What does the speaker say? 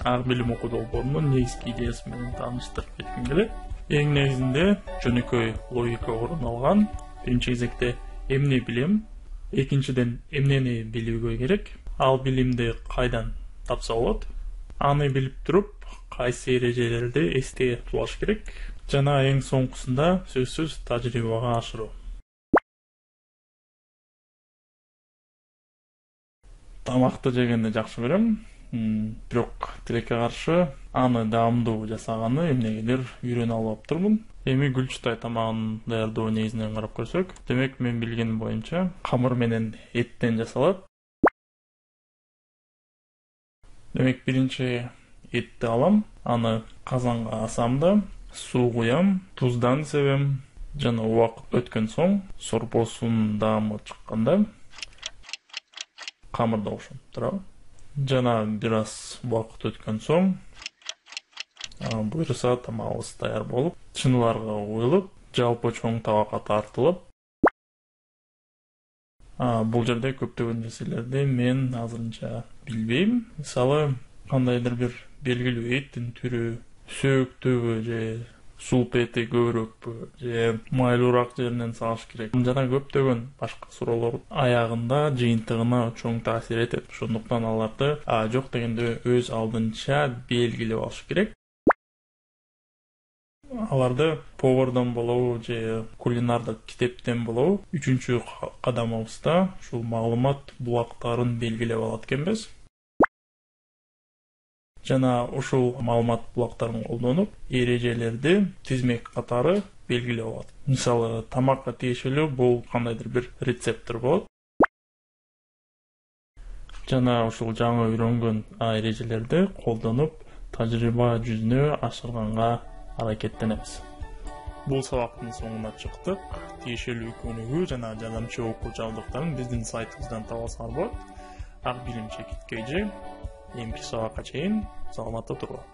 Ак билим окуу долбоорунун негизги идеясы менен тааныштырып кетким келет. Эң негизинде жөнөкөй логика орун алган. Биринчи кезекте эмне билем, экинчиден эмнени билүүгө керек, ал билимди кайдан тапса болот, аны билип туруп кайсы эрежелерди эсте тутулаш керек жана эң соңкусунда сөзсүз тажрыйбага ашыруу. Тамакты жегенди жакшы көрөм, бирок тилекке каршы аны даамдуу жасаганы эмнегедир үйрөнүп алыптырмын. Эми гүлчүтай тамагын даярдоо негизинен карап көрсөк, демек мен билгеним боюнча камыр менен эттен жасалат. Демек биринчи этти алам, аны казанга асам да, суу куям, туздан себем, жана убакыт өткөн соң сорпосунун даамы чыкканда камырды кошом, туурабы? Жана бир аз убакыт өткөн соң буюрса тамагыбыз даяр болуп, чыныйларга коюлуп, жалпы чоң табакка тартылып. Бул жерде көптөгөн нерселерди мен азырынча билбейм. Мисалы, кандайдыр бир белгилүү эттин түрү, сөөктүбү же сулп эти көбүрөөкпү же майлуураак жеринен салыш керек. Жана көптөгөн башка суроолор аягында жыйынтыгына чоң таасир этет. Ошондуктан аларды жок дегенде өз алдынча белгилеп алыш керек. Аларды повардан болобу же кулинардык китептен болобу үчүнчү кадамыбызда ушул маалымат булактарын белгилеп алат экенбиз. Жана ушул маалымат булактарын колдонуп, эрежелерди тизмек катары белгилеп алат. Мисалы, тамакка тиешелүү бул кандайдыр бир рецептер болот. Жана ушул жаңы үйрөнгөн эрежелерди колдонуп, тажрыйба жүзүнө ашырганга аракеттенебиз. Бул сабактын соңуна чыктык. Тиешелүү көнүгүү жана жардамчы окуу жабдыктарын биздин сайтыбыздан табасыңар болот. Ак билим чекит KG. Эмки сабакка чейин саламатта туруңар.